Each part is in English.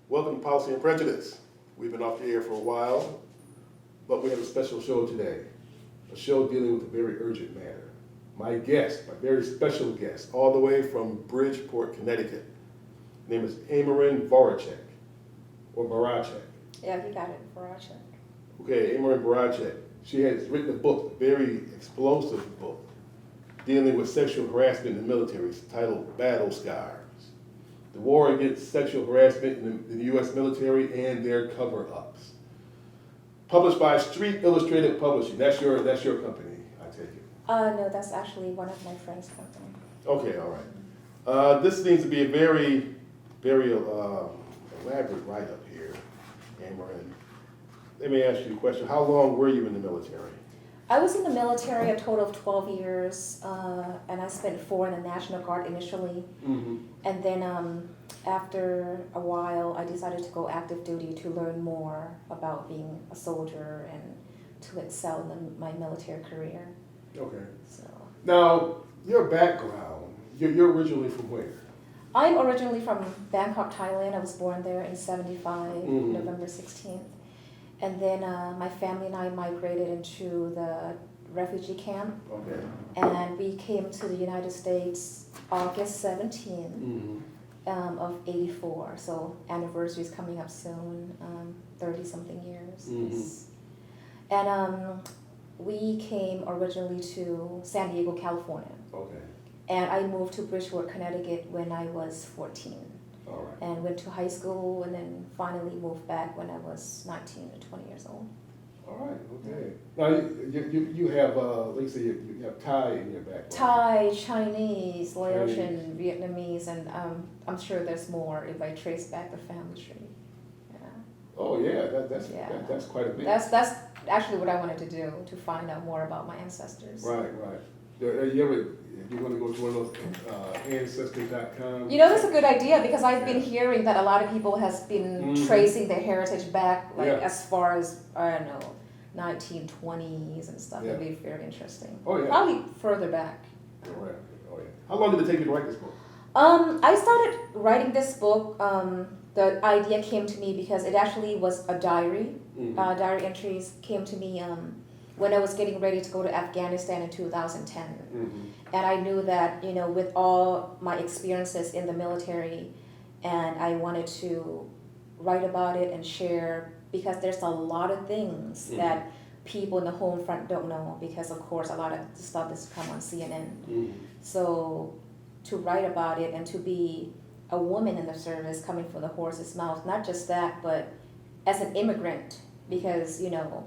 Welcome to Policy and Prejudice. We've been off the air for a while, but we have a special show today. A show dealing with a very urgent matter. My guest, my very special guest, all the way from Bridgeport, Connecticut. Her name is Amarin Vorachak, or Vorachak. Yeah, you got it, Vorachak. Okay, Amarin Vorachak. She has written a book, a very explosive book, dealing with sexual harassment in the military. It's titled Battle Scars. The war against sexual harassment in the U.S. military and their cover-ups. Published by Street Illustrated Publishing. That's your company, I take it. No, that's actually one of my friends' company. Okay, all right. This seems to be a very, very elaborate write-up here, Amarin. Let me ask you a question. How long were you in the military? I was in the military a total of 12 years, and I spent 4 in the National Guard initially. Mm-hmm. And then after a while, I decided to go active duty to learn more about being a soldier and to excel in my military career. Okay. So Now, your background, you're originally from where? I'm originally from Bangkok, Thailand. I was born there in 75, Mhm. November 16th. And then my family and I migrated into the refugee camp, Okay. and we came to the United States August 17 Mm-hmm. of 84. So anniversary is coming up soon, 30-something years. Mhm. Yes. And we came originally to San Diego, California. Okay. And I moved to Bridgeport, Connecticut when I was 14. All right. And went to high school and then finally moved back when I was 19 or 20 years old. All right. Okay. Now you have like you say you have Thai in your background. Thai, Chinese, Laotian, Vietnamese, and I'm sure there's more if I trace back the family tree. Yeah. Oh yeah, Yeah. that's quite a bit. That's actually what I wanted to do, to find out more about my ancestors. Right. You want to go to one of those ancestry.com? You know, that's a good idea because I've been hearing that a lot of people has been Mhm. tracing their heritage back, like Yeah. as far as, I don't know, 1920s and stuff. Yeah. It'd be very interesting. Oh yeah. Probably further back. Oh yeah. Oh yeah. How long did it take you to write this book? I started writing this book. The idea came to me because it actually was a diary. Mhm. Diary entries came to me when I was getting ready to go to Afghanistan in 2010. Mm-hmm. And I knew that, you know, with all my experiences in the military, and I wanted to write about it and share, because there's a lot of things Mhm. that people in the home front don't know, because of course a lot of stuff has come on CNN. Mm-hmm. So to write about it and to be a woman in the service coming from the horse's mouth, not just that, but as an immigrant, because, you know,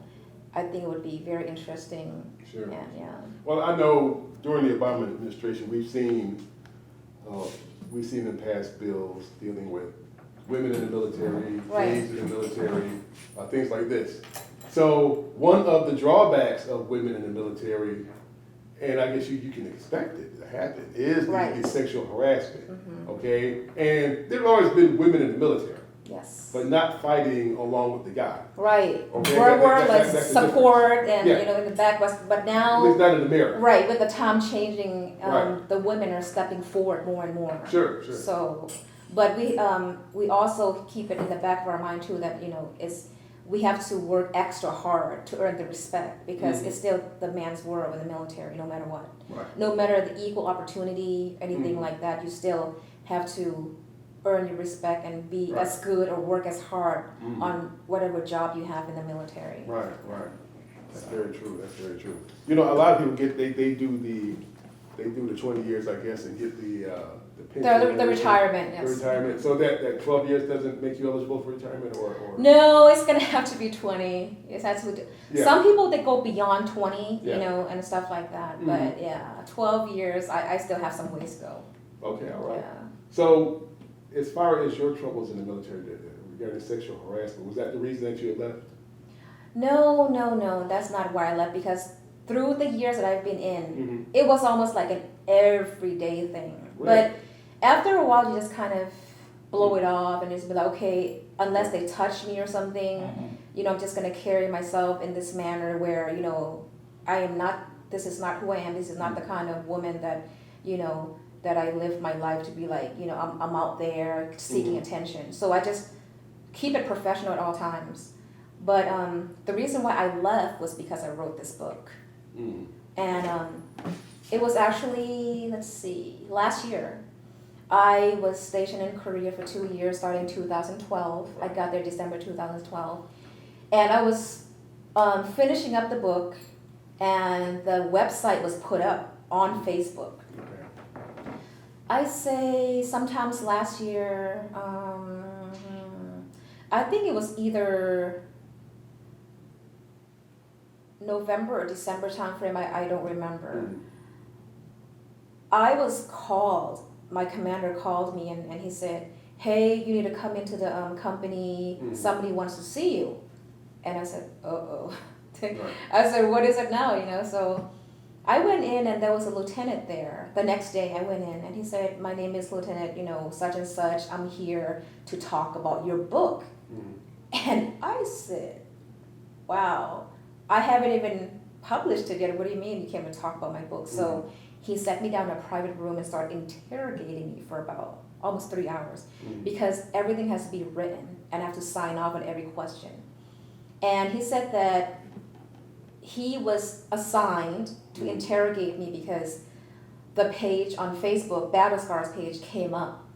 I think it would be very interesting. Sure. And yeah. Well, I know during the Obama administration, we've seen them pass bills dealing with women in the military, Right. gays in the military, things like this. So one of the drawbacks of women in the military, and I guess you can expect it to happen, is Right. the sexual harassment. Mhm. Okay, and there have always been women in the military, Yes. but not fighting along with the guy. Right. Okay, We're that- like that's the support and, Yeah. you know, in the back, but At least now, not in America. right, with the time changing, Right. the women are stepping forward more and more. Sure. So, but we also keep it in the back of our mind too, that, you know, we have to work extra hard to earn the respect, because Mhm. it's still the man's world in the military, no matter what. Right. No matter the equal opportunity, anything Mhm. like that, you still have to earn your respect and be Right. as good or work as hard Mhm. on whatever job you have in the military. Right. That's very true. You know, a lot of people they do the 20 years, I guess, and get the pension. The retirement, The yes. retirement. So that 12 years doesn't make you eligible for retirement, or. No, it's gonna have to be 20. It has to. Yeah. Some people, they go beyond 20, Yeah. you know, and stuff like that. Mhm. But yeah, 12 years, I still have some ways to go. Okay. All right. Yeah. So, as far as your troubles in the military regarding sexual harassment, was that the reason that you had left? No, that's not why I left, because through the years that I've been in, Mm-hmm. it was almost like an everyday thing. Right. But after a while, you just kind of blow it off and just be like, okay, unless they touch me or something, you know, I'm just gonna carry myself in this manner where, you know, this is not who I am, this is not the kind of woman that, you know, that I live my life to be like, you know, I'm out there seeking attention. So I just keep it professional at all times. But the reason why I left was because I wrote this book. Mm. And it was actually, let's see, last year. I was stationed in Korea for 2 years, starting 2012. I got there December 2012. And I was finishing up the book, and the website was put up on Facebook. Okay. I say sometimes last year, I think it was either November or December timeframe, I don't remember. Mm. I was called, my commander called me and he said, hey, you need to come into the company, somebody wants to see you. And I said, uh-oh. Right. I said, what is it now, so I went in and there was a lieutenant there. The next day I went in and he said, my name is Lieutenant, such and such, I'm here to talk about your book. Mm. And I said, wow, I haven't even published it yet. What do you mean you came to talk about my book? So he sat me down in a private room and started interrogating me for about almost 3 hours because everything has to be written and I have to sign off on every question. And he said that he was assigned to interrogate me because the page on Facebook, Battle Scars page, came up.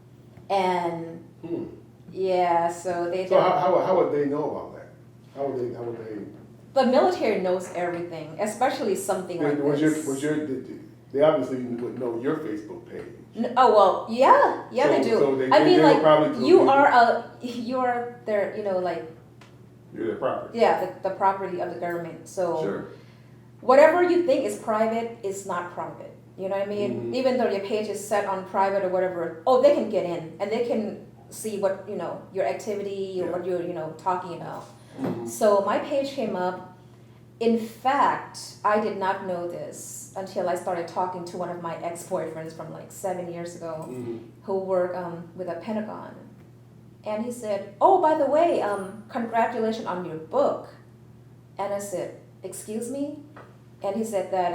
And yeah, so they... So how would they know about that? How would they... The military knows everything, especially something like this. They obviously would know your Facebook page. Oh well, yeah, they do. So they like probably you are their, like you're their property. Yeah, the property of the government. So Sure. Whatever you think is private is not private. You know what I mean? Mm-hmm. Even though your page is set on private or whatever, they can get in and they can see what your activity or what you're talking about. Mm-hmm. So my page came up. In fact, I did not know this until I started talking to one of my ex-boyfriends from like 7 years ago who worked with the Pentagon. And he said, oh, by the way, congratulations on your book. And I said, excuse me? And he said that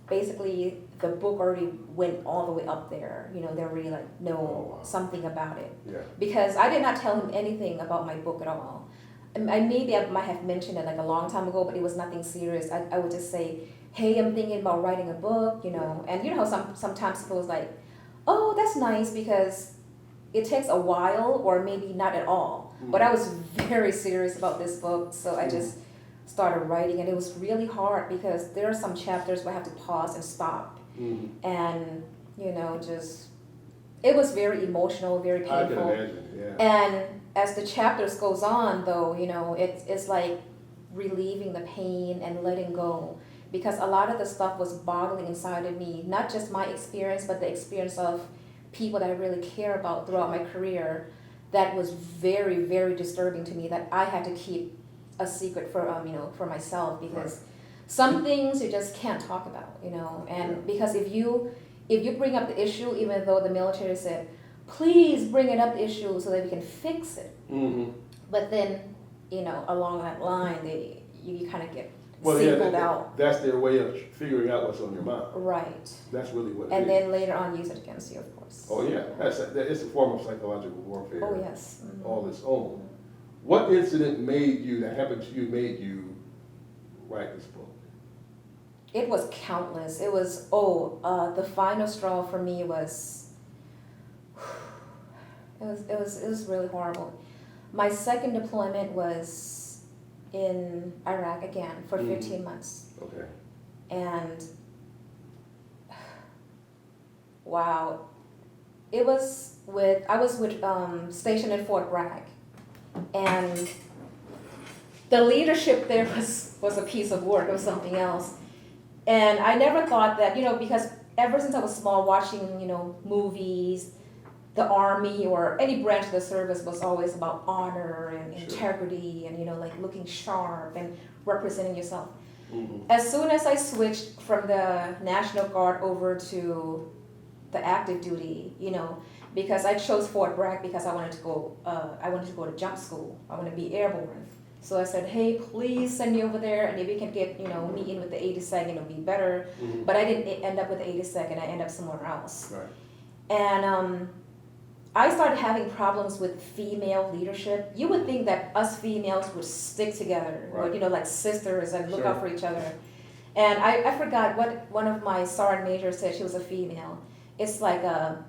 basically the book already went all the way up there. They already know something about it. Yeah. Because I did not tell him anything about my book at all. Maybe I might have mentioned it like a long time ago, but it was nothing serious. I would just say, hey, I'm thinking about writing a book, And how sometimes people was like, oh, that's nice because it takes a while or maybe not at all. But I was very serious about this book, so I just started writing, and it was really hard because there are some chapters where I have to pause and stop. And, it was very emotional, very painful. I can imagine, yeah. And as the chapters goes on, though, it's like relieving the pain and letting go. Because a lot of the stuff was bottling inside of me, not just my experience, but the experience of people that I really care about throughout my career. That was very, very disturbing to me, that I had to keep a secret for myself, because some things you just can't talk about, and because if you bring up the issue, even though the military said, please bring it up the issue so that we can fix it. But then, along that line, you kind of get singled out. That's their way of figuring out what's on your mind. Right. That's really what it is. And then later on use it against you, of course. Oh yeah, it's a form of psychological warfare. Oh yes. All its own. What incident that happened to you made you write this book? It was countless. It was, the final straw for me was, it was really horrible. My second deployment was in Iraq again for 15 months. Okay. And wow, I was stationed in Fort Bragg, and the leadership there was a piece of work. It was something else. And I never thought that, because ever since I was small, watching, movies, the Army or any branch of the service was always about honor and integrity and, looking sharp and representing yourself. As soon as I switched from the National Guard over to the active duty, because I chose Fort Bragg because I wanted to go to jump school. I wanted to be airborne. So I said, hey, please send me over there, and if you can get, me in with the 82nd, it'll be better. But I didn't end up with the 82nd. I ended up somewhere else. Right. And I started having problems with female leadership. You would think that us females would stick together, Right. would, like sisters and look Sure. out for each other. And I forgot what one of my sergeant majors said. She was a female. It's like a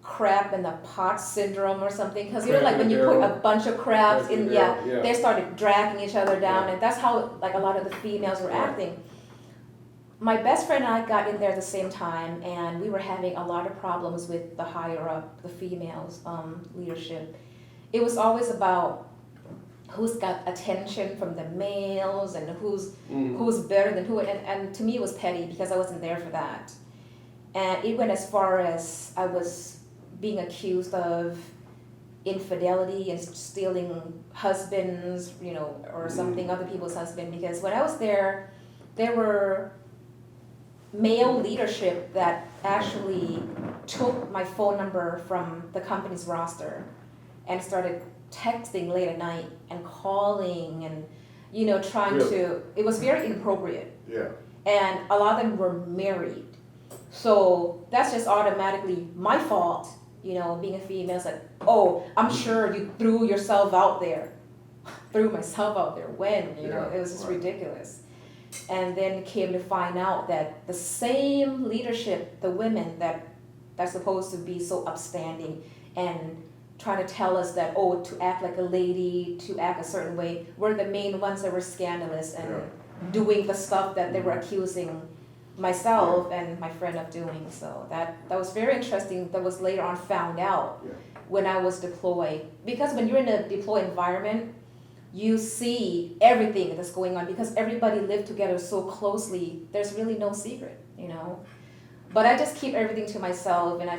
crab in the pot syndrome or something. Because Crab like in when the you put barrel. a bunch of crabs Crab in in, the yeah, barrel, yeah. they started dragging each other down, Yeah. and that's how like a lot of the females were Right. acting. My best friend and I got in there at the same time, and we were having a lot of problems with the higher up, the females' leadership. It was always about who's got attention from the males and who's better than who, and to me it was petty because I wasn't there for that. And it went as far as I was being accused of infidelity and stealing husbands, or something, other people's husband, because when I was there were male leadership that actually took my phone number from the company's roster and started texting late at night and calling and trying Really? to, it was very inappropriate. Yeah. And a lot of them were married, so that's just automatically my fault. Being a female, it's like, oh, I'm sure you threw yourself out there. Threw myself out there when Yeah, it was just right. ridiculous. And then came to find out that the same leadership, the women that's supposed to be so upstanding and trying to tell us that, to act like a lady, to act a certain way, were the main ones that were scandalous and doing the stuff that they were accusing myself and my friend of doing. So that was very interesting. That was later on found out when I was deployed. Because when you're in a deployed environment, you see everything that's going on because everybody lived together so closely. There's really no secret, But I just keep everything to myself, and I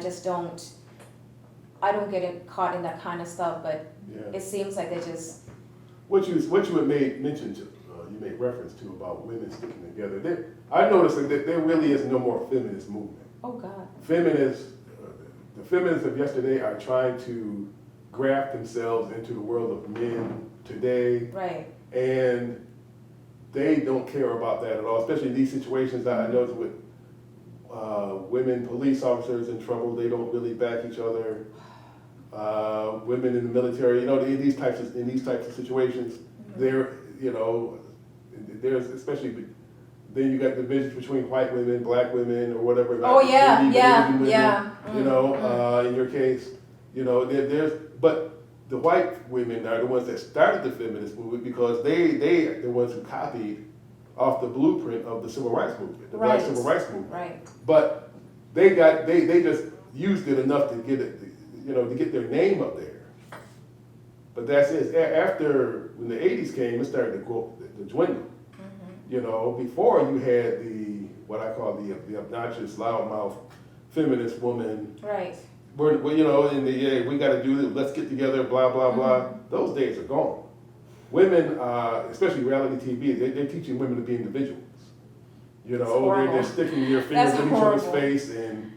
don't get caught in that kind of stuff. But it seems like they just. What you had mention to, you made reference to about women sticking together. I noticed that there really is no more feminist movement. Oh God. The feminists of yesterday are trying to graft themselves into the world of men today. Right. And they don't care about that at all, especially in these situations. I noticed with women police officers in trouble, they don't really back each other. Women in the military, in these types of situations, there's especially, then you got divisions between white women, black women, or whatever. Oh yeah, Asian women, yeah. in your case, but the white women are the ones that started the feminist movement because they are the ones who copied off the blueprint of the civil rights movement, the black civil rights movement. Right. But they just used it enough to get it, to get their name up there. But that's it. After when the '80s came, it started to dwindle. Before you had what I call the obnoxious, loudmouth, feminist woman. Right. Where we got to do this, let's get together, blah, blah, blah. Those days are gone. Women, especially reality TV, they're teaching women to be individuals. They're sticking their fingers in each other's face, and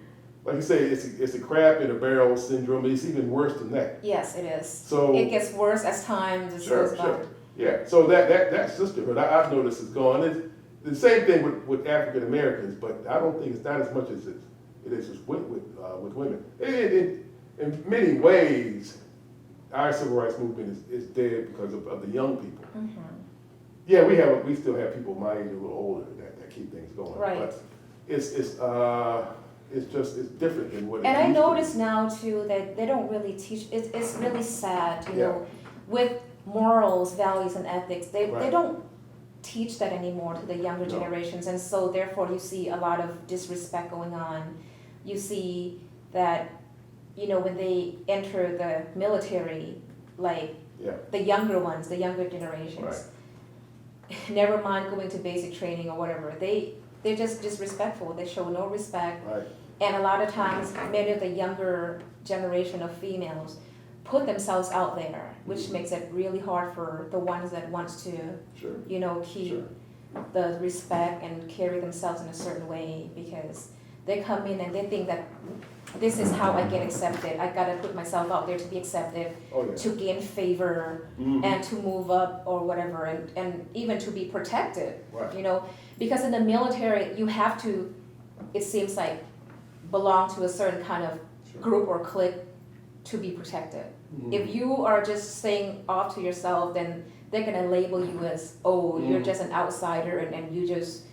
like you say, it's a crab in a barrel syndrome. It's even worse than that. Yes, it is. So it gets worse as time just goes by. Sure. Yeah, so that sisterhood, I've noticed is gone. It's the same thing with African Americans, but I don't think it's not as much as it is with women. In many ways, our civil rights movement is dead because of the young people. Mm-hmm. Yeah, we still have people my age, a little older, that keep things going. Right. But it's different than what it And I used to be. notice now too that they don't really teach. It's really sad, Yeah. with morals, values, and ethics. They Right. don't teach that anymore to the younger No. generations, and so therefore you see a lot of disrespect going on. You see that, when they enter the military, like the younger ones, the younger generations, never mind going to basic training or whatever, they're just disrespectful. They show no respect. Right. And a lot of times, many of the younger generation of females put themselves out there, which makes it really hard for the ones that wants to, keep the respect and carry themselves in a certain way, because they come in and they think that this is how I get accepted. I gotta put myself out there to be accepted, to gain favor, and to move up or whatever, and even to be protected, because in the military you have to, it seems like, belong to a certain kind of group or clique to be protected. Mhm. If you are just staying off to yourself, then they're gonna label you as, oh, you're just an outsider, and you just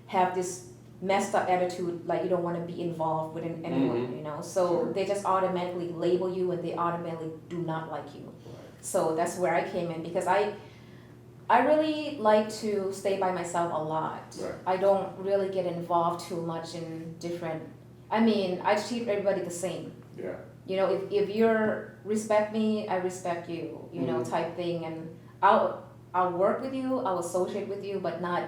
have this messed up attitude, like you don't want to be involved with anyone, you know. So Sure. they just automatically label you, and they automatically do not like you. So that's where I came in, because I really like to stay by myself a lot. Right. I don't really get involved too much in different. I mean, I treat everybody the same. Yeah. You know, if you're respect me, I respect you. You know, type thing, and I'll work with you, I'll associate with you, but not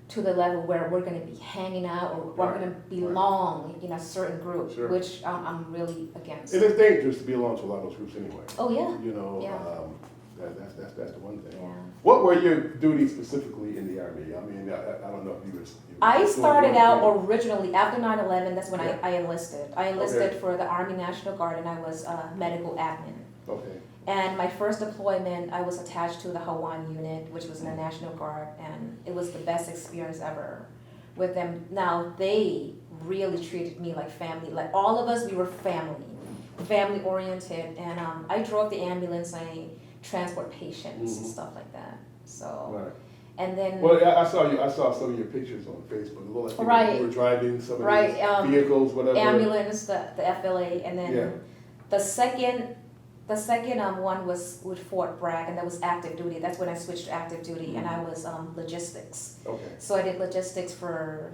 to the level where we're going to be hanging out, or we're Right. going to belong in a certain group, Sure. which I'm really against. It is dangerous to belong to a lot of those groups anyway. Oh yeah. You know, Yeah. that's the one thing. Yeah. What were your duties specifically in the Army? I mean, I don't know if you was. I started out or originally after 9/11. That's when Yeah. I enlisted. I enlisted Okay. for the Army National Guard, and I was medical admin. Okay. And my first deployment, I was attached to the Hawaiian unit, which was in the National Guard, and it was the best experience ever with them. Now, they really treated me like family. Like, all of us, we were family oriented, and I drove the ambulance, I transport patients and stuff like that. So, Right. and then... Well, I saw some of your pictures on Facebook. It looked like Right. you were driving some of Right, these vehicles, whatever. ambulance, the FLA, and then Yeah. the second one was with Fort Bragg, and that was active duty. That's when I switched to active duty, and I was logistics. Okay. So I did logistics for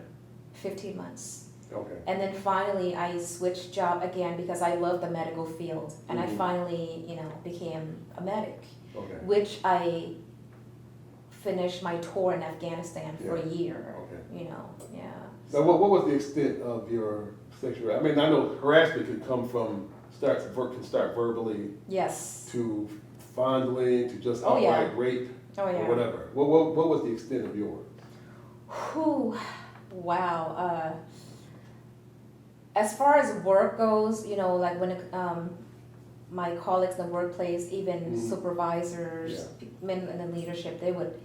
15 months. Okay. And then finally I switched job again because I love the medical field, and I finally, became a medic, Okay. which I finished my tour in Afghanistan for a year. Okay. Yeah. Now, what was the extent of your sexual? I mean, I know harassment can come from can start verbally Yes. to fondling to just Oh, yeah. outright rape Oh yeah. or whatever. What was the extent of yours? Whew. Wow. As far as work goes, like when my colleagues in the workplace, even supervisors, men in the leadership, they would,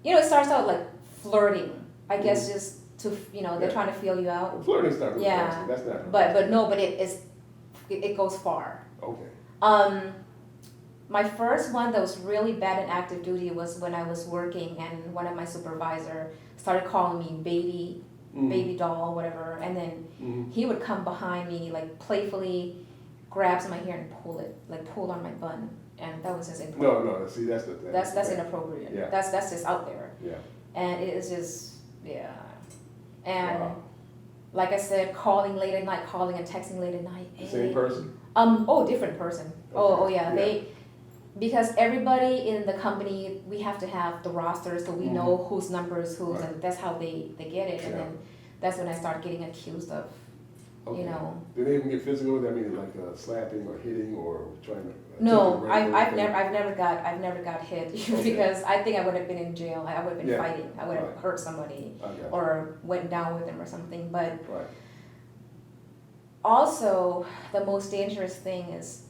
it starts out like flirting. I guess just to, they're trying to feel you out. Well, flirting's not really Yeah. harassment. That's not. But it goes far. Okay. My first one that was really bad in active duty was when I was working, and one of my supervisor started calling me baby doll, whatever, and then he would come behind me, like playfully grabs my hair and pull on my bun, and that was just inappropriate. No. See, that's the thing. That's inappropriate. Yeah. That's just out there. Yeah. And it is just and Wow. like I said, calling late at night, calling and texting late at night. The same person. Different person. Okay. Oh yeah. Because everybody in the company, we have to have the roster, so we know whose number is whose, Right. and that's how they get it. And Yeah. then that's when I started getting accused of, Okay. Did they even get physical with that? I mean, like slapping or hitting or trying to? No, attempted rape or I've anything? never got hit Okay. because I think I would have been in jail. I would have been Yeah. fighting. I would have Right. hurt somebody I got you. or went down with them or something. But Right. also, the most dangerous thing is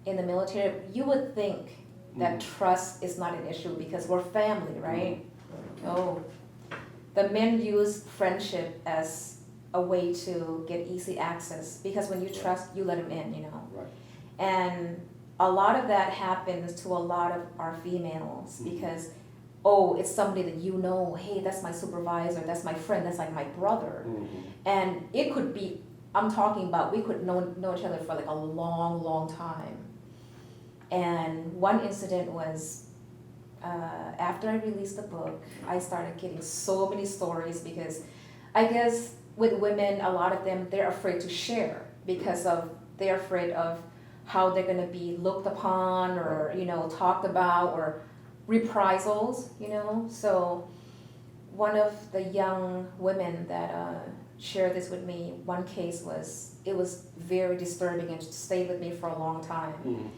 in the military. You would think that trust is not an issue because we're family, right? Oh, the men use friendship as a way to get easy access, because when you trust, you let them in, Right. And a lot of that happens to a lot of our females because, it's somebody that hey, that's my supervisor, that's my friend, that's like my brother. And it could be, I'm talking about, we could know each other for like a long, long time. And one incident was, after I released the book, I started getting so many stories because I guess with women, a lot of them, they're afraid to share because they're afraid of how they're going to be looked upon or, talked about, or reprisals, So one of the young women that shared this with me, one case it was very disturbing and stayed with me for a long time.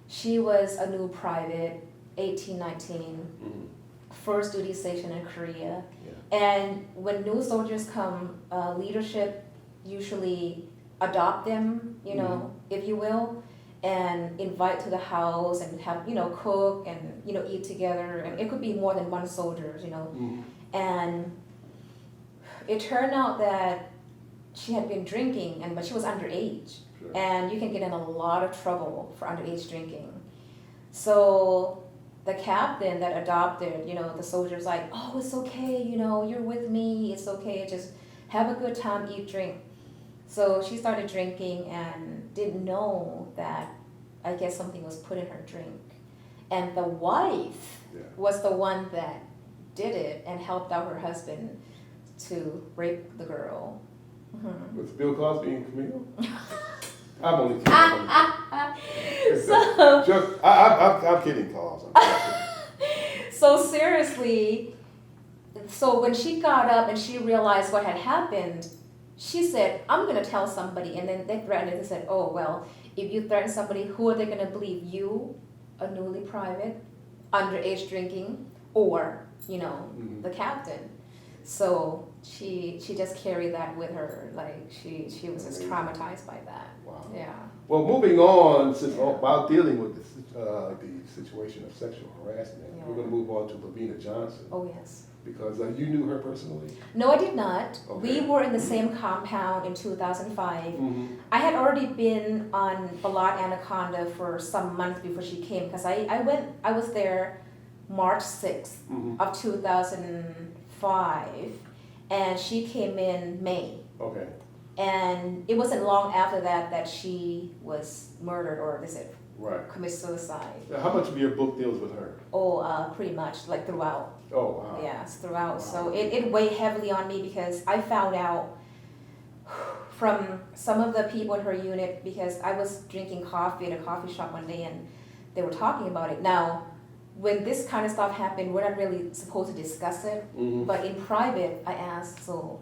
She was a new private, 18, 19, first duty station in Korea. Yeah. And when new soldiers come, leadership usually adopt them, if you will, and invite to the house and have, cook and, eat together. And it could be more than one soldier, And it turned out that she had been drinking, but she was underage. Sure. And you can get in a lot of trouble for underage drinking. So the captain that adopted, the soldier's like, oh, it's okay, you're with me, it's okay, just have a good time, eat, drink. So she started drinking and didn't know that, I guess something was put in her drink. And the wife was the one that did it and helped out her husband to rape the girl. Mm-hmm. With Bill Cosby and Camille? I'm only kidding. I'm kidding, Carl. So seriously, so when she got up and she realized what had happened, she said, I'm going to tell somebody. And then they threatened it and said, oh, well, if you threaten somebody, who are they going to believe? You, a newly private, underage drinking, or, the captain. So she just carried that with her. Like, she was just traumatized by that. Wow. Yeah. Well, moving on, since while dealing with the situation of sexual harassment, we're going to move on to LaVena Johnson. Oh, yes. Because you knew her personally? No, I did not. Okay. We were in the same compound in 2005. Mm-hmm. I had already been on Balat Anaconda for some months before she came, because I was there March 6th of 2005, and she came in May. Okay. And it wasn't long after that she was murdered, or they said commit suicide. Now, how much of your book deals with her? Oh, pretty much, like throughout. Oh, wow. Yes, throughout. Wow. So it weighed heavily on me, because I found out from some of the people in her unit, because I was drinking coffee at a coffee shop one day and they were talking about it. Now, when this kind of stuff happened, we're not really supposed to discuss it, but in private, I asked, so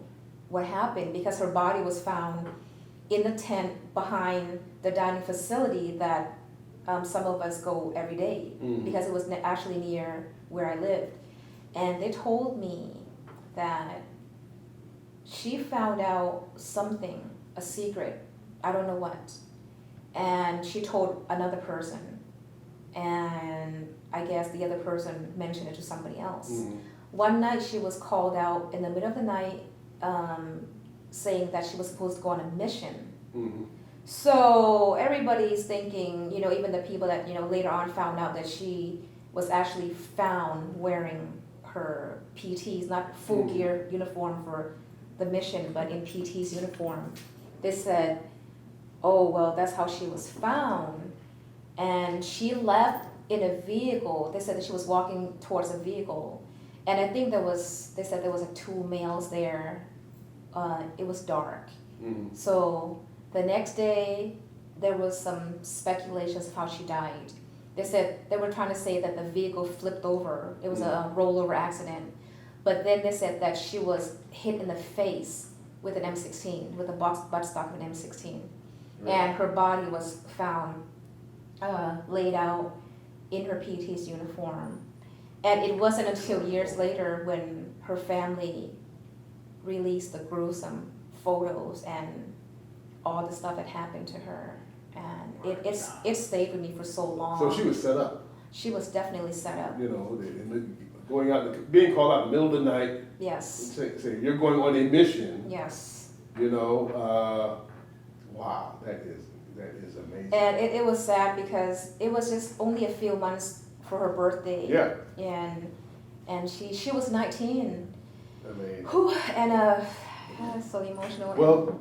what happened? Because her body was found in the tent behind the dining facility that some of us go every day, because it was actually near where I lived. And they told me that she found out something, a secret, I don't know what, and she told another person, and I guess the other person mentioned it to somebody else. One night she was called out in the middle of the night, saying that she was supposed to go on a mission. So everybody's thinking, even the people that, later on found out that she was actually found wearing her PT's, not full gear uniform for the mission, but in PT's uniform. They said, oh, well, that's how she was found. And she left in a vehicle. They said that she was walking towards a vehicle. And I think they said there was like 2 males there. It was dark. So the next day, there was some speculations of how she died. They said they were trying to say that the vehicle flipped over. It was a rollover accident. But then they said that she was hit in the face with an M16, with a buttstock of an M16. Right. And her body was found laid out in her PT's uniform. And it wasn't until years later when her family released the gruesome photos and all the stuff that happened to her. And it stayed with me for so long. So she was set up. She was definitely set up. Going out, being called out in the middle of the night. Yes. Say you're going on a mission. Yes. Wow, that is amazing. And it was sad because it was just only a few months for her birthday. Yeah. And she was 19. Amazing. Whew, and so emotional. Well,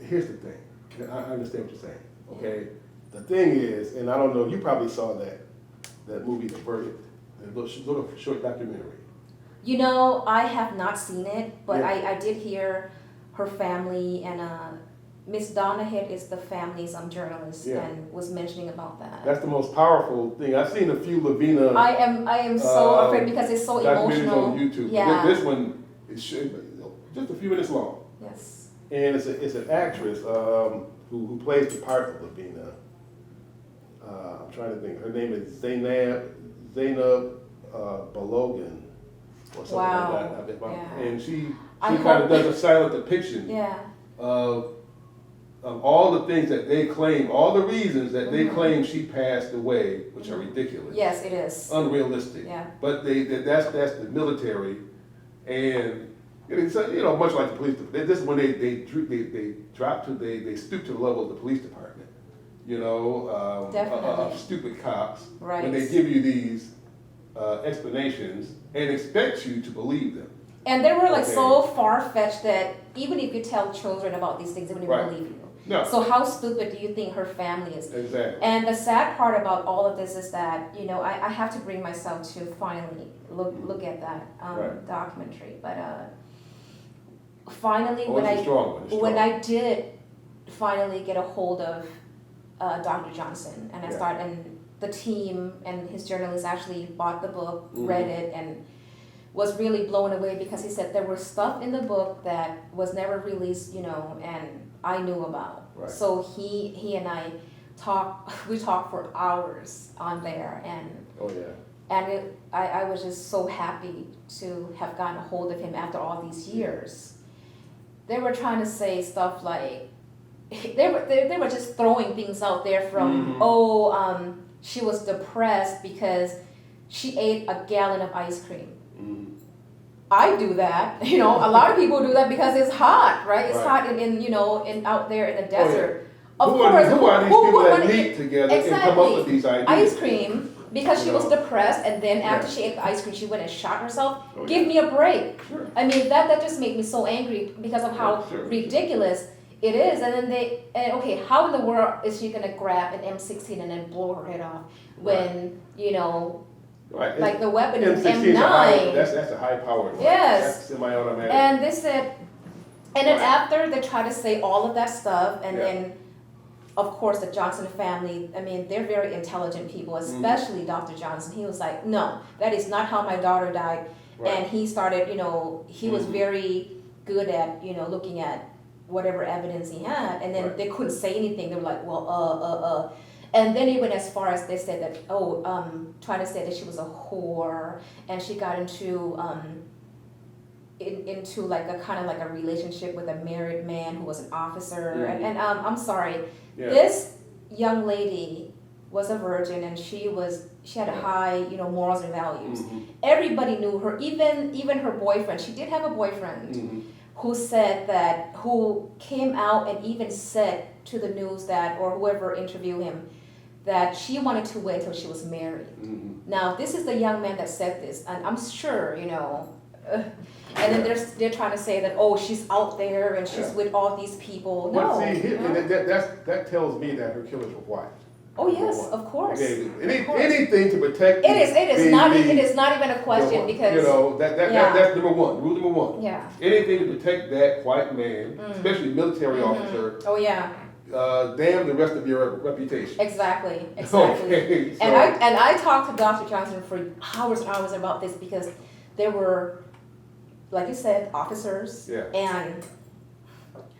here's the thing. I understand what you're saying. Okay. The thing is, and I don't know, you probably saw that movie, The Verdict, the little short documentary. I have not seen it, but yeah. I did hear her family, and Miss Donahue is the family's journalist, and was mentioning about that. That's the most powerful thing. I've seen a few LaVena. I am so afraid because it's so emotional. On YouTube. Yeah. This one is just a few minutes long. Yes. And it's an actress who plays the part of LaVena. I'm trying to think. Her name is Zainab Balogan or something like that. Yeah. And she kind of does a silent depiction of all the things that they claim, all the reasons that they claim she passed away, which are ridiculous. Yes, it is. Unrealistic. Yeah. But that's the military, and So, you know, much like the police, this is when they drop to, they stoop to the level of the police department, you know, of stupid cops. Right. When they give you these explanations and expect you to believe them. And they were like so far-fetched that even if you tell children about these things, they wouldn't even believe you. No. So how stupid do you think her family is? Exactly. And the sad part about all of this is that, you know, I have to bring myself to finally look at that documentary. But finally, when I did finally get a hold of Dr. Johnson, and and the team and his journalist actually bought the book, read it, and was really blown away because he said there was stuff in the book that was never released, you know, and I knew about. Right. So he and I we talked for hours on there, and I was just so happy to have gotten a hold of him after all these years. They were trying to say stuff like they were just throwing things out there from she was depressed because she ate a gallon of ice cream. I do that, you know. A lot of people do that because it's hot, right? It's hot in you know, out there in the desert. Of course, who are these people that meet together and come up with these ideas? Ice cream, because she was depressed, and then after she ate the ice cream, she went and shot herself. Give me a break. Sure. I mean, that just made me so angry because of how ridiculous it is. And then how in the world is she gonna grab an M16 and then blow her head off when you know? Right. Like the weapon is M9. That's a high powered one. Yes. That's semi-automatic. And they said, and then after they try to say all of that stuff, and then of course the Johnson family, I mean, they're very intelligent people, especially Dr. Johnson. He was like, no, that is not how my daughter died. Right. And he started, you know, he was very good at, you know, looking at whatever evidence he had, and then they couldn't say anything. They were like, well, And then he went as far as they said that, trying to say that she was a whore, and she got into into like a kind of like a relationship with a married man who was an officer. And I'm sorry, this young lady was a virgin, and she had a high, you know, morals and values. Everybody knew her, even her boyfriend. She did have a boyfriend who came out and even said to the news that, or whoever interviewed him, that she wanted to wait till she was married. Now, this is the young man that said this, and I'm sure, you know, and then they're trying to say that, she's out there and she's with all these people. No. That tells me that her killers were white. Oh yes, of course. Okay. Anything to protect. It is not even a question, because you know that's number one. Rule number one. Yeah. Anything to protect that white man, especially military officer. Oh yeah. Damn the rest of your reputation. Exactly. Okay, so. And I talked to Dr. Johnson for hours and hours about this, because there were, like you said, officers and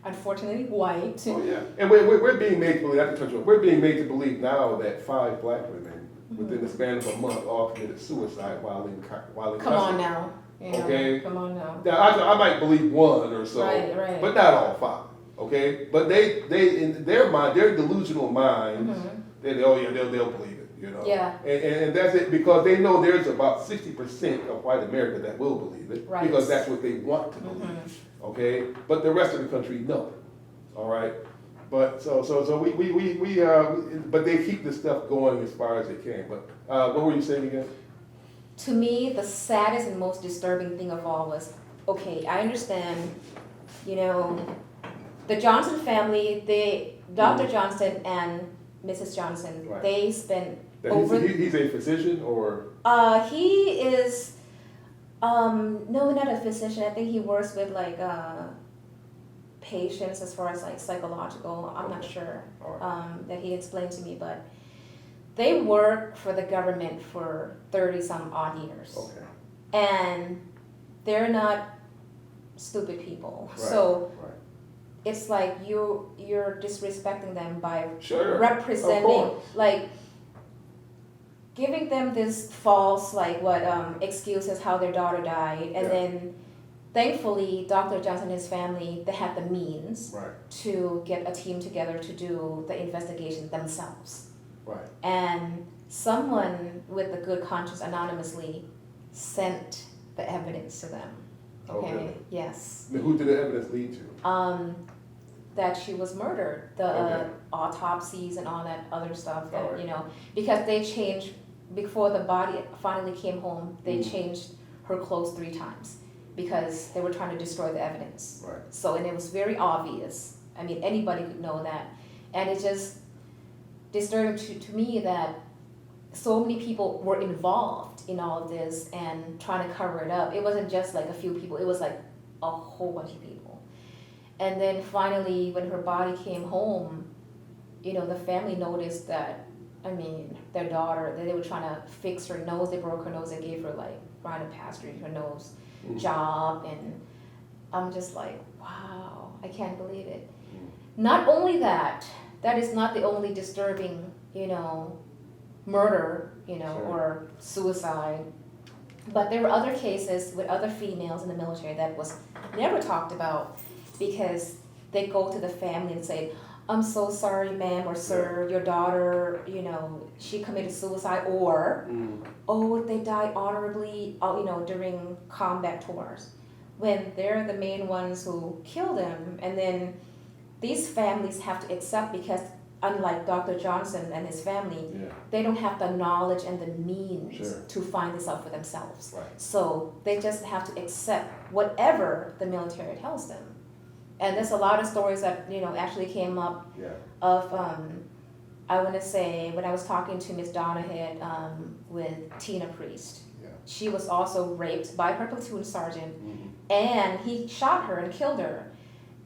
unfortunately white. Oh yeah, and we're being made to believe. We're being made to believe now that 5 black women within the span of a month all committed suicide while in Come on now. You know, okay. Come on now. Now I might believe 1 or so, right. but not all 5. Okay, but they in their mind, their delusional minds, they'll believe it, you know. Yeah. And that's it, because they know there's about 60% of white America that will believe it, because that's what they want to believe. Okay, but the rest of the country no. All right, but so we but they keep this stuff going as far as they can. But what were you saying again? To me, the saddest and most disturbing thing of all was, I understand, you know, the Johnson family, Dr. Johnson and Mrs. Johnson, they spent He's a physician, or? He is, no, not a physician. I think he works with like patients as far as like psychological. I'm not sure that he explained to me, but they work for the government for 30-some odd years. Okay. And they're not stupid people. So it's like you're disrespecting them by representing, like giving them this false excuses how their daughter died, and then thankfully Dr. Johnson and his family, they had the means to get a team together to do the investigation themselves. Right. And someone with a good conscience anonymously sent the evidence to them. Oh, Okay, really? yes. Then who did the evidence lead to? That she was murdered, the Okay. autopsies and all that other stuff that, Alright. you know, because they changed, before the body finally came home, they Mm. changed her clothes 3 times because they were trying to destroy the evidence. Right. So, and it was very obvious. I mean, anybody could know that. And it just disturbed to me that so many people were involved in all of this and trying to cover it up. It wasn't just like a few people, it was like a whole bunch of people. And then finally, when her body came home, you know, the family noticed that, I mean, their daughter, they were trying to fix her nose, they broke her nose, they gave her like rhinoplasty, her nose Mm. job, and I'm just like, wow, I can't believe it. Mm. Not only that, that is not the only disturbing, you know, murder, you know, Sure. or suicide, but there were other cases with other females in the military that was never talked about because they go to the family and say, I'm so sorry, ma'am or sir, your daughter, you know, she committed suicide, or, Mm. oh, they died honorably, you know, during combat tours. When they're the main ones who kill them, and then these families have to accept because unlike Dr. Johnson and his family, Yeah. they don't have the knowledge and the means Sure. to find this out for themselves. Right. So they just have to accept whatever the military tells them. And there's a lot of stories that, you know, actually came up Yeah. of, I want to say, when I was talking to Miss Donahead with Tina Priest, Yeah. she was also raped by her platoon sergeant, Mhm. and he shot her and killed her.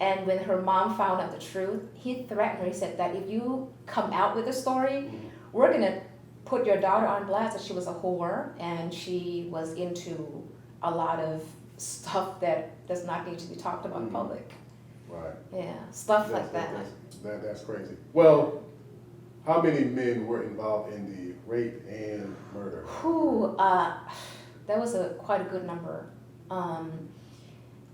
And when her mom found out the truth, he threatened her. He said that if you come out with the story, Mhm. we're going to put your daughter on blast that she was a whore and she was into a lot of stuff that does not need to be talked about in Mhm. public. Right. Yeah, stuff like that. That's crazy. Well, how many men were involved in the rape and murder? Whew, that was quite a good number. Was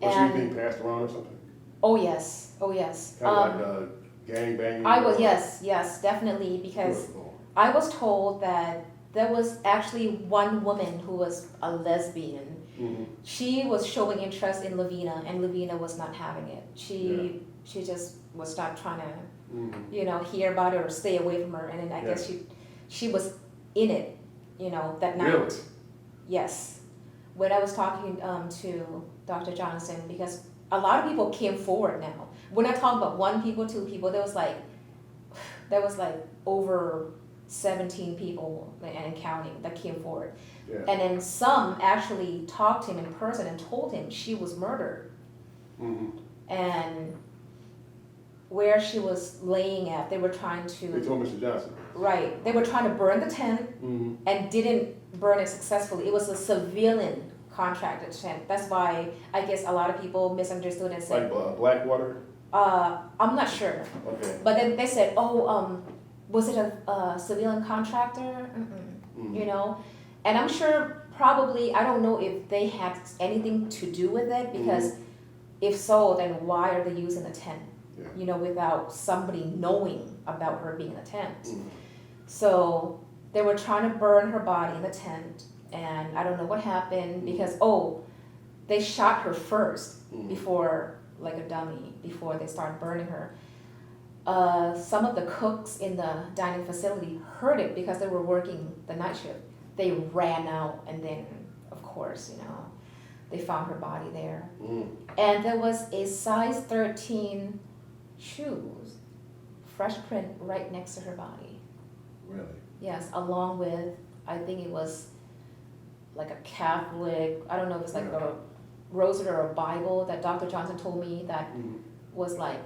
she And being passed around or something? oh yes, oh yes. Kind of like gang banging? I was or- yes, definitely, because Good Lord. I was told that there was actually one woman who was a lesbian. Mhm. She was showing interest in LaVena, and LaVena was not having it. She just was not trying to, Mhm. you know, hear about it or stay away from her. And then I guess she was in it, you know, that night. Really? Yes. When I was talking to Dr. Johnson, because a lot of people came forward now. We're not talking about 1 people, 2 people. There was like over 17 people and counting that came forward. Yeah. And then some actually talked to him in person and told him she was murdered. Mhm. And where she was laying at, they were trying They to, told Mr. Johnson. right, they were trying to burn the tent Mhm. and didn't burn it successfully. It was a civilian contracted tent. That's why I guess a lot of people misunderstood and said, Like Blackwater? I'm not sure. Okay. But then they said, oh, was it a civilian contractor? Mm-mm. Mhm. You know? And I'm sure probably, I don't know if they had anything to do with it, because if so, then why are they using the tent? Yeah. You know, without somebody knowing about her being in the tent. Mhm. So they were trying to burn her body in the tent, and I don't know what happened because, they shot her first Mhm. before, like a dummy, before they started burning her. Some of the cooks in the dining facility heard it because they were working the night shift. They ran out, and then, of course, you know, they found her body there. Mhm. And there was a size 13 shoes, fresh print, right next to her body. Really? Yes, along with, I think it was like a Catholic, I don't know if it's like a rosary or a Bible that Dr. Johnson told me that Mhm. was like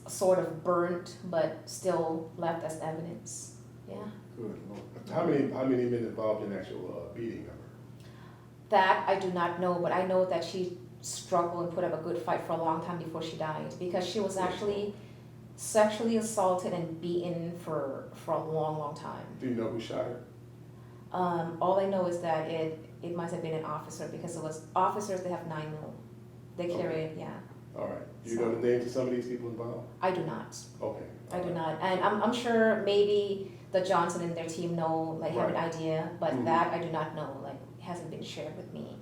sort of burnt but still left as evidence. Yeah. Good Lord. How many men involved in the actual beating of her? That I do not know, but I know that she struggled and put up a good fight for a long time before she died, because she was actually sexually assaulted and beaten for a long, long time. Do you know who shot her? All I know is that it must have been an officer, because it was officers that have 9mm. They carry it, yeah. All right. Do you know the names of some of these people involved? I do not. Okay. I do not. And I'm sure maybe the Johnson and their team know, like have an idea, but Mhm. that I do not know, like it hasn't been shared with me.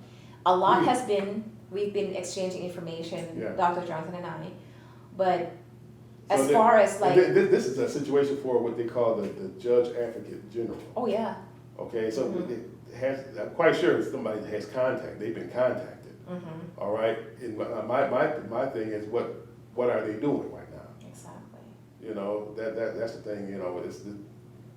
A lot has been we've been exchanging information, Yeah. Dr. Johnson and I. But So as far as like, this is a situation for what they call the judge advocate general. oh yeah. Okay, so I'm quite sure somebody has contact. They've been contacted. All right, and my thing is what are they doing right now? Exactly. You know, that's the thing. You know,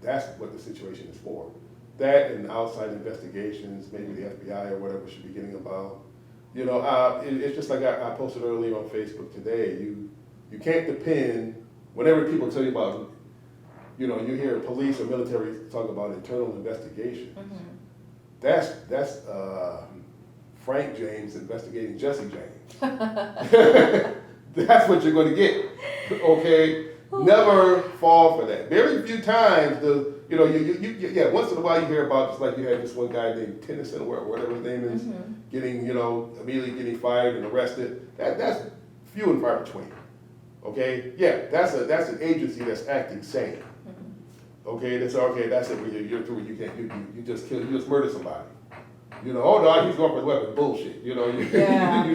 that's what the situation is for. That and outside investigations, maybe the FBI or whatever should be getting involved. You know, it's just like I posted earlier on Facebook today. You can't depend, whenever people tell you about, you know, you hear police or military talk about internal investigations. That's Frank James investigating Jesse James. That's what you're going to get. Okay, never fall for that. Very few times once in a while you hear about, just like you had this one guy named Tennyson or whatever his name is, getting, immediately getting fired and arrested. That's few and far between. Okay, yeah, that's an agency that's acting sane. Okay, that's it. You're through. You just murdered somebody. You know, oh no, he's going for the weapon. Bullshit. You know, you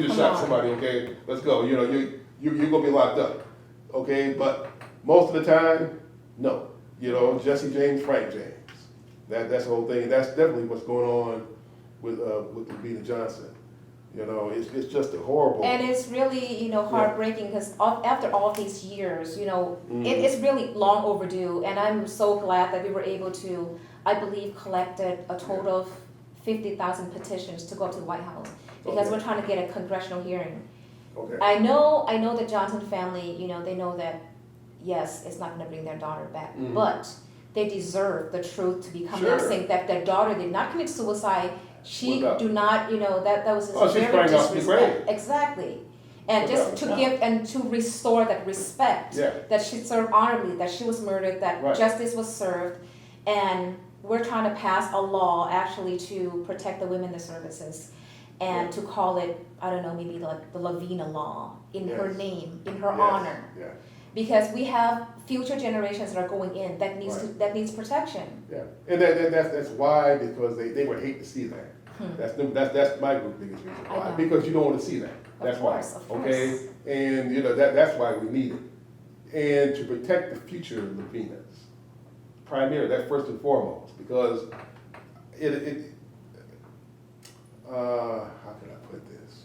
just shot somebody. Okay, let's go. You know, you're gonna be locked up. Okay, but most of the time, no. You know, Jesse James, Frank James. That's the whole thing. That's definitely what's going on with LaVena Johnson. You know, it's just a horrible. And it's really, heartbreaking because after all these years, it's really long overdue. And I'm so glad that we were able to, I believe, collected a total of 50,000 petitions to go up to the White House because we're trying to get a congressional hearing. Okay. I know the Johnson family, they know that, yes, it's not going to bring their daughter back, but they deserve the truth to be coming out saying that their daughter did not commit suicide. She do not, that was very disrespect. Exactly. And just to give and to restore that respect that she served honorably, that she was murdered, that justice was served. And we're trying to pass a law actually to protect the women in the services and to call it, I don't know, maybe like the LaVena law in her name, in her honor. Yeah. Because we have future generations that are going in that needs protection. Yeah, and that's why, because they would hate to see that. That's my biggest reason why. Because you don't want to see that. That's why. Okay, and that's why we need it, and to protect the future of LaVenas, primarily, that's first and foremost, because how can I put this?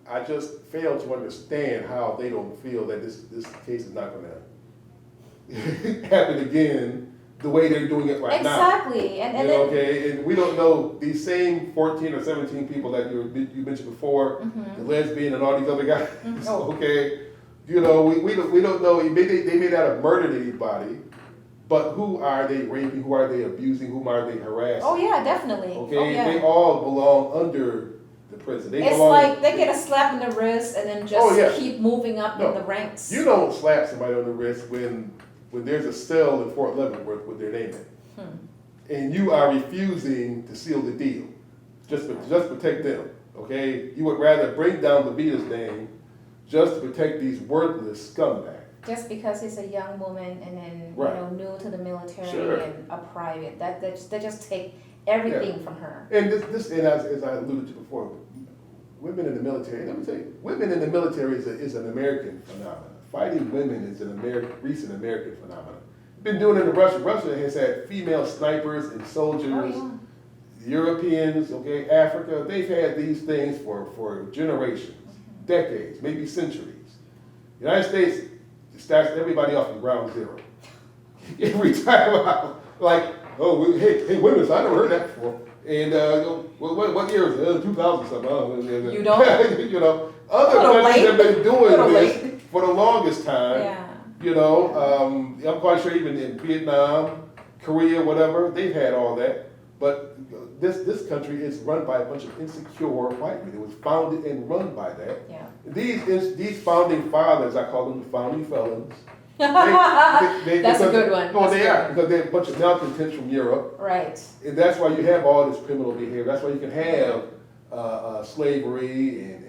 I just fail to understand how they don't feel that this case is not going to happen again the way they're doing it right now. Exactly. And we don't know these same 14 or 17 people that you mentioned before, the lesbian and all these other guys. Okay, we don't know. They may not have murdered anybody, but who are they raping? Who are they abusing? Whom are they harassing? Oh yeah, definitely. Okay, they all belong under the prison. It's like they get a slap on the wrist and then just keep moving up in the ranks. You don't slap somebody on the wrist when there's a cell in Fort Leavenworth with their name in it, and you are refusing to seal the deal, just protect them. Okay, you would rather bring down LaVena's name just to protect these worthless scumbags. Just because he's a young woman and then new to the military and a private, they just take everything from her. And this and as I alluded to before, women in the military. Let me tell you, women in the military is an American phenomenon. Fighting women is a recent American phenomenon. Been doing it in Russia. Russia has had female snipers and soldiers. Europeans, Africa. They've had these things for generations, decades, maybe centuries. The United States starts everybody off from ground zero. Every time, hey, women, I never heard that before. And what year is it? 2000 something. You don't? Other countries have been doing this for the longest time. I'm quite sure even in Vietnam, Korea, whatever, they've had all that. But this country is run by a bunch of insecure white men. It was founded and run by that. Yeah. These founding fathers, I call them the founding felons. That's a good one. No, they are, because they're a bunch of malcontents from Europe. Right. And that's why you have all this criminal behavior. That's why you can have slavery and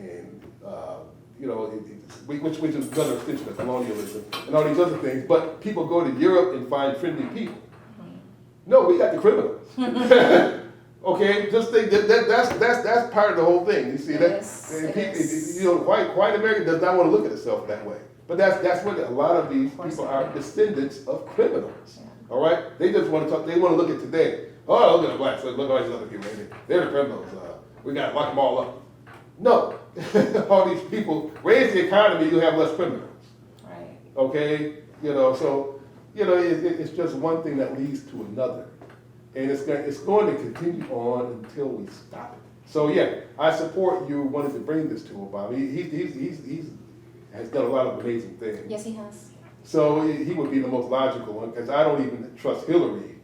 which is another extension of colonialism and all these other things. But people go to Europe and find friendly people. No, we got the criminals. Okay, just think that's part of the whole thing. You see Yes, and it people, is. you know, white America does not want to look at itself that way. But that's what a lot of these course people they are do. descendants of criminals. Yeah. All right, they just want to talk. They want to look at today. Oh, look at the blacks. Look at all these other people. They're the criminals. We got to lock them all up. No, all these people raise the economy. You have less criminals. Right. Okay, you know, so you know it's just one thing that leads to another, and it's going to continue on until we stop it. So yeah, I support you wanting to bring this to him, Bobby. He's has done a lot of amazing things. Yes, he has. So he would be the most logical one because I don't even trust Hillary.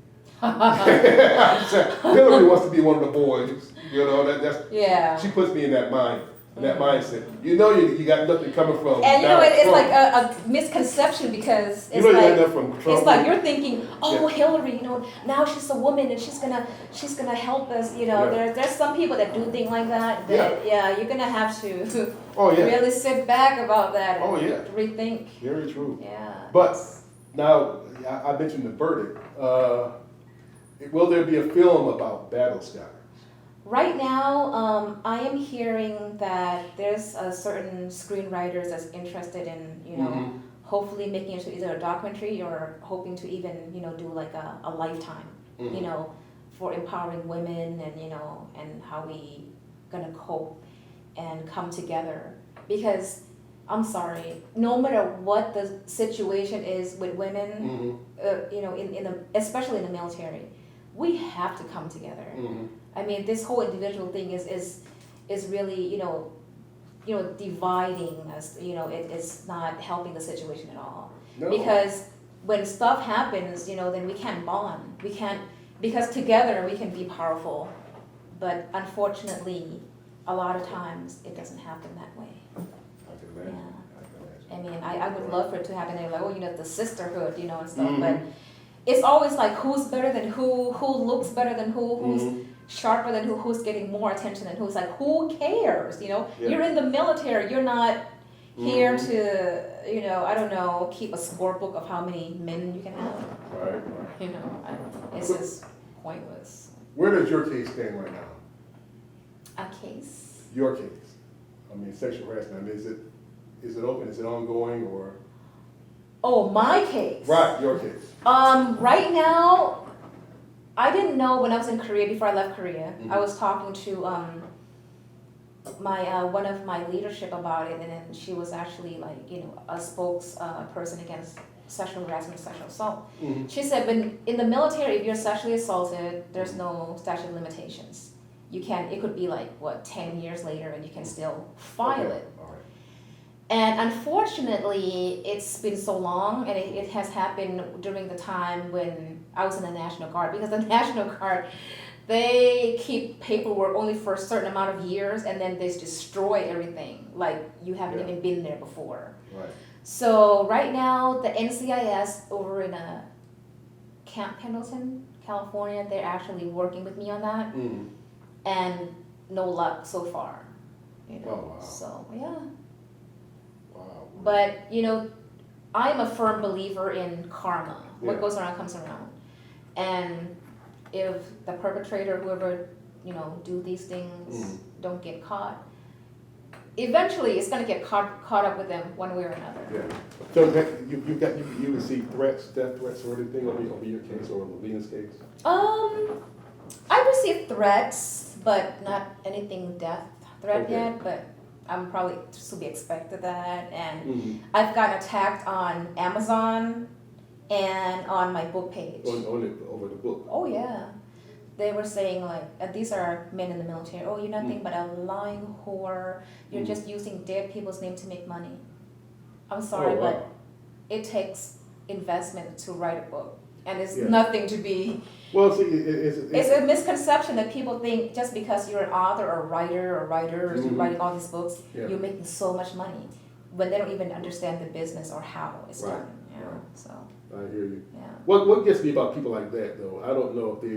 Hillary wants to be one of the boys. You know that's Yeah. she puts me in that mindset. You know you got nothing coming from. And you know, Donald it's Trump. like a misconception because You it's know you got like nothing from Trump. it's like you're thinking, oh, Yeah. Hillary, you know, now she's a woman and she's gonna help us. You know, Yeah. there's some people that do things like that. You're gonna have to Oh yeah. really sit back about that. And Oh, yeah. rethink. Very true. Yeah. But now I mentioned the verdict. Will there be a film about battle scars? Right now, I am hearing that there's a certain screenwriters that's interested in, you know, Mhm. hopefully making it to either a documentary or hoping to even, you know, do like a lifetime, Mhm. you know, for empowering women and, you know, and how we gonna cope and come together. Because I'm sorry, no matter what the situation is with women, Mhm. you know, especially in the military, we have to come together. Mhm. I mean, this whole individual thing is really, you know, dividing us. You know, it's not helping the situation at all. No. Because when stuff happens, you know, then we can't bond. We can't, because together we can be powerful. But unfortunately, a lot of times it doesn't happen that way. I can imagine. Yeah. I can imagine. I mean, I would love for it to happen. Like, oh, you know, the sisterhood, you know, and stuff. Mhm. But it's always like who's better than who looks better than who's Mhm. sharper than who's getting more attention than who's like, who cares? You know, Yeah. you're in the military. You're not here Mhm. to, you know, I don't know, keep a scorebook of how many men you can have. Right, right. You know, it's just pointless. Where does your case stand right now? A case. Your case. I mean, sexual harassment. I mean, is it open? Is it ongoing or? Oh, my case. Right, your case. Right now, I didn't know when I was in Korea, before I left Korea, Mhm. I was talking to my one of my leadership about it, and then she was actually like, you know, a spokesperson against sexual harassment, sexual assault. Mhm. She said, when in the military, if you're sexually assaulted, there's no statute of limitations. You can, it could be like, what, 10 years later, and you can still file Okay, it. all right. And unfortunately, it's been so long, and it has happened during the time when I was in the National Guard, because the National Guard, they keep paperwork only for a certain amount of years, and then they destroy everything, like you haven't Yeah. even been there before. Right. So right now, the NCIS over in Camp Pendleton, California, they're actually working with me on that, Mhm. and no luck so far. You know, Oh, wow. so yeah. Wow. But, you know, I'm a firm believer in karma. What Yeah. goes around comes around. And if the perpetrator, whoever, you know, do these things, Mhm. don't get caught, eventually it's going to get caught up with them one way or another. Yeah. So that, you receive threats, death threats or anything over your case or LaVena's case? I received threats, but not anything death threat Okay. yet, but I'm probably to be expected that. And Mhm. I've gotten attacked on Amazon and on my book page. Over the book. Oh yeah. They were saying like, these are men in the military, oh, you're nothing but a lying whore. You're just using dead people's name to make money. I'm sorry, Oh, wow. but it takes investment to write a book. And it's Yeah. nothing to be, Well, see, it's a misconception that people think just because you're an author or writer or writers, Mhm. you're writing all these books, Yeah. you're making so much money. When they don't even understand the business or how it's Right, done. Yeah. right. So, I hear you. yeah. What gets me about people like that, though, I don't know if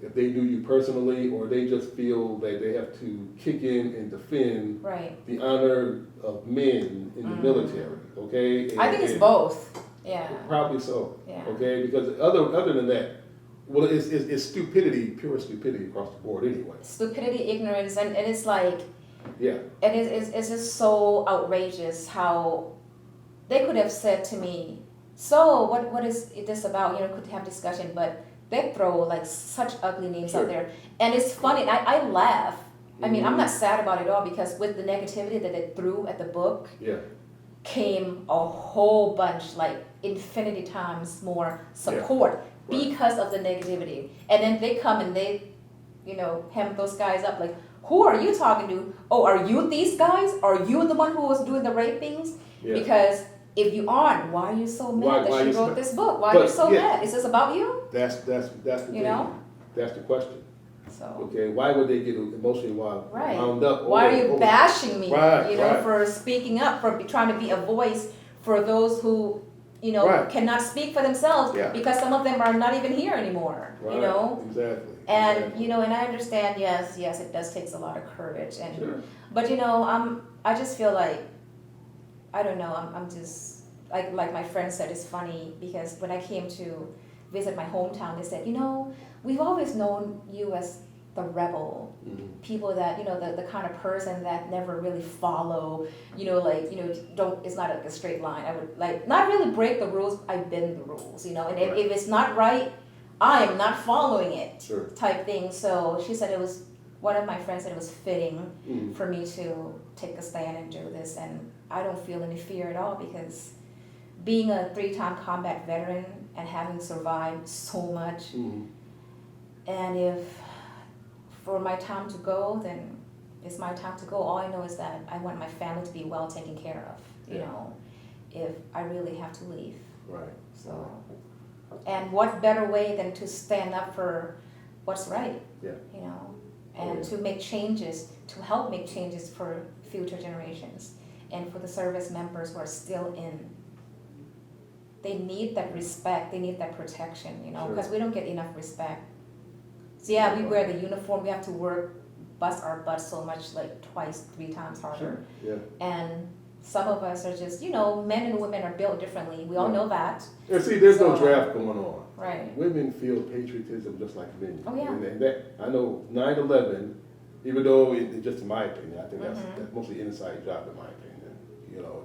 if they knew you personally, or they just feel that they have to kick in and defend Right. the honor of men in the military, okay? I think it's and both. Yeah. Probably so, Yeah. okay? Because other than that, Well, it's stupidity, pure stupidity across the board anyway. Stupidity, ignorance, and it's like, Yeah. and it's just so outrageous how they could have said to me, so what is this about? You know, could have discussion, but they throw like such ugly names Sure. out there. And it's funny, I laugh. I mean, I'm Mhm. not sad about it at all because with the negativity that they threw at the book Yeah. came a whole bunch, like infinity times more support Right. because of the negativity. And then they come and they, you know, hem those guys up like, who are you talking to? Oh, are you these guys? Are you the one who was doing the rapings? Yeah. Because if you aren't, why are you so mad Why that she you wrote so- this book? Why But, are you so yeah. mad? Is this about you? That's the You thing. know? That's the question. So, Okay, why would they get emotionally right. wound up? Why are you over- bashing me? Right, You know, right. for speaking up, for trying to be a voice for those who, you know, Right. cannot speak for themselves Yeah. because some of them are not even here anymore. Right, You know, exactly. and exactly. you know, and I understand. Yes, it does take a lot of courage, and Sure. but you know, I just feel like, I don't know. I'm just like my friend said, it's funny because when I came to visit my hometown, they said, you know, we've always known you as the rebel, Mhm. people that, you know, the kind of person that never really follow, you know, like, you know, don't, it's not like a straight line. I would like not really break the rules, I bend the rules, you know, and Right. if it's not right, I am not following it Sure. type thing. So she said one of my friends said it was fitting Mhm. for me to take a stand and do this, and I don't feel any fear at all because being a 3-time combat veteran and having survived so much, Mhm. and if for my time to go, then it's my time to go. All I know is that I want my family to be well taken care of, you Yeah. know, if I really have to leave. Right. So, and what better way than to stand up for what's right, Yeah. you know, Oh, and yeah. to make changes, to help make changes for future generations and for the service members who are still in. They need that respect, they need that protection, you know, Sure. because we don't get enough respect. So yeah, we wear the uniform, we have to work, bust our butts so much, like twice, 3 times harder. Sure. Yeah. And some of us are just, you know, men and women are built differently, we all Yeah. know that, And see, there's no So- draft going on. right? Women feel patriotism just like men. Oh, yeah. And that, I know 9/11, even though just in my opinion, I think that's mostly inside job in my opinion. You know,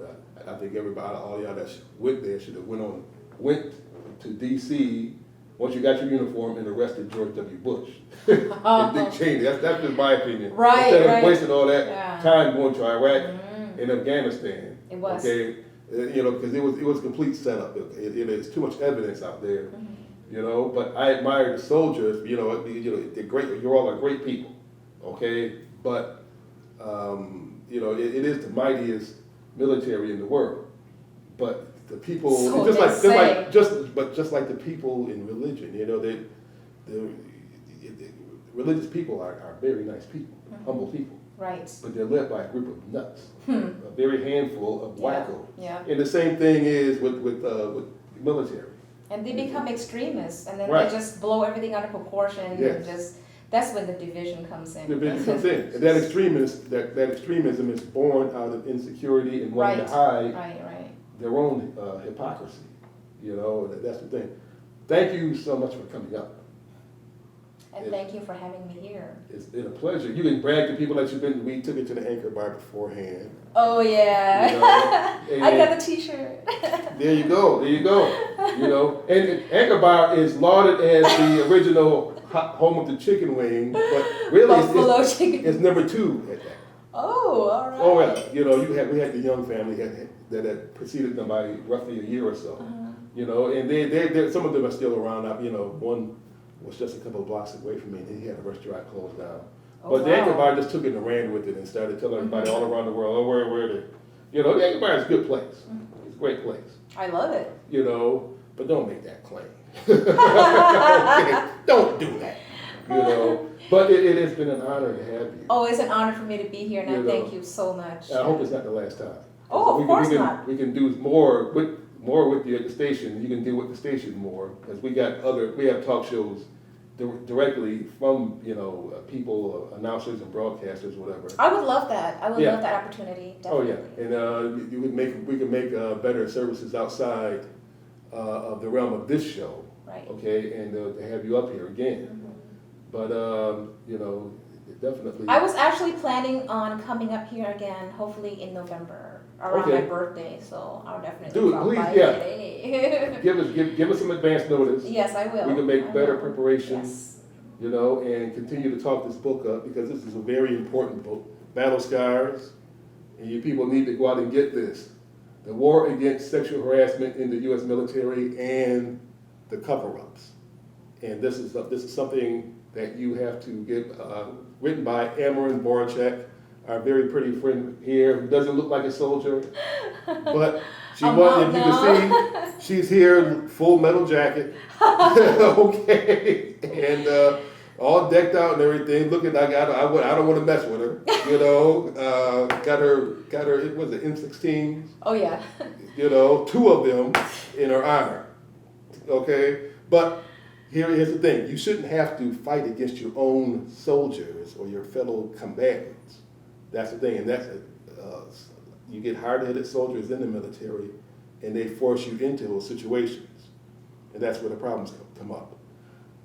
I think everybody, all y'all that went there should have went to D.C. once you got your uniform and arrested George W. Bush and Dick Cheney. That's just my opinion. Right, Instead right. of wasting all that Yeah. time going to Iraq Mm, and Afghanistan. It was. Okay, you know, because it was a complete setup. It's too much evidence out there. You know, but I admire the soldiers. You know, they're great. You all are great people. Okay, but you know, it is the mightiest military in the world. But the people, So just they like say. just like the people in religion, you know, the religious people are very nice people, humble people, right. but they're led by a group of nuts, Hmm. a very handful of Yeah, wacko. yeah. And the same thing is with military. And they become extremists, and then Right. they just blow everything out of proportion, Yes. and just, that's when the division comes in. Division comes in, and that extremism is born out of insecurity and wanting to hide Right, right. their own hypocrisy. You know, that's the thing. Thank you so much for coming up. And Yes. thank you for having me here. It's been a pleasure. You can brag to people that you've been. We took it to the Anchor Bar beforehand. Oh yeah, You know, I and got the T-shirt. There you go. You know, and Anchor Bar is lauded as the original home of the chicken wing, but really Buffalo chicken. it's number 2 at that. Oh, all right. Oh yeah, you know, we had the Young family that had preceded them by roughly a year or so. You know, and they some of them are still around. You know, one was just a couple of blocks away from me, and he had a restaurant closed down. Oh, But the Anchor wow. Bar just took it and ran with it and started telling everybody all around the world, oh, where they, you know, the Anchor Bar is a good place. It's a great place. I love it. You know, but don't make that claim. Okay, don't do that. You know, but it has been an honor to have you. Oh, it's an honor for me to be here, and You I know. thank you so much. I hope it's not the last time. Oh, of course not. We can do more with you at the station. You can deal with the station more because we have talk shows directly from, you know, people, announcers and broadcasters, whatever. I would love that. I would Yeah. love that opportunity. Oh Definitely. yeah, and we can make better services outside of the realm of this show. Right. Okay, and to have you up here again. Mm-hmm. But, you know, definitely. I was actually planning on coming up here again, hopefully in November, around Okay. my birthday. So I'll definitely Do it, drop please, by. yeah. Give us some advance notice. Yes, I will. We can make I better will. preparation, Yes. you know, and continue to talk this book up because this is a very important book. Battle Scars, and you people need to go out and get this. The War Against Sexual Harassment in the U.S. Military and the Cover-Ups. And this is something that you have to get, written by Amarin Vorachak, our very pretty friend here, who doesn't look like a soldier, but she was, if you can see, she's here, full metal jacket, okay, and all decked out and everything, looking like I don't want to mess with her, you know, got her, it was an M16s, Oh yeah. you know, 2 of them in her arm, okay, but here's the thing, you shouldn't have to fight against your own soldiers or your fellow combatants. That's the thing, and that's you get hard-headed soldiers in the military, and they force you into those situations, and that's where the problems come up.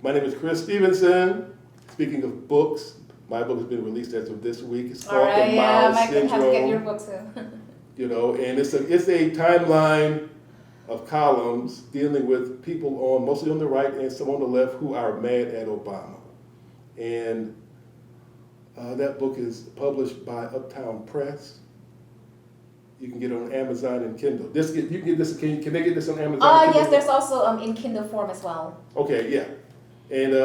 My name is Chris Stevenson. Speaking of books, my book has been released as of this week. It's called The Miles I Syndrome. have to get your book soon. You know, and it's a timeline of columns dealing with people on mostly on the right and some on the left who are mad at Obama, and that book is published by Uptown Press. You can get it on Amazon and Kindle. You can get this. Can they get this on Amazon? Yes, there's also in Kindle form as well. Okay, yeah, and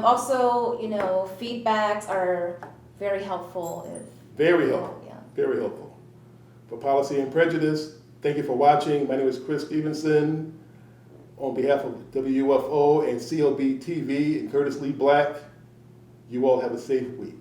also, you know, feedbacks are very helpful. very helpful. Yeah. Very helpful. For Policy and Prejudice, thank you for watching. My name is Chris Stevenson. On behalf of WUFO and clbTV and Curtis Lee Black, you all have a safe week.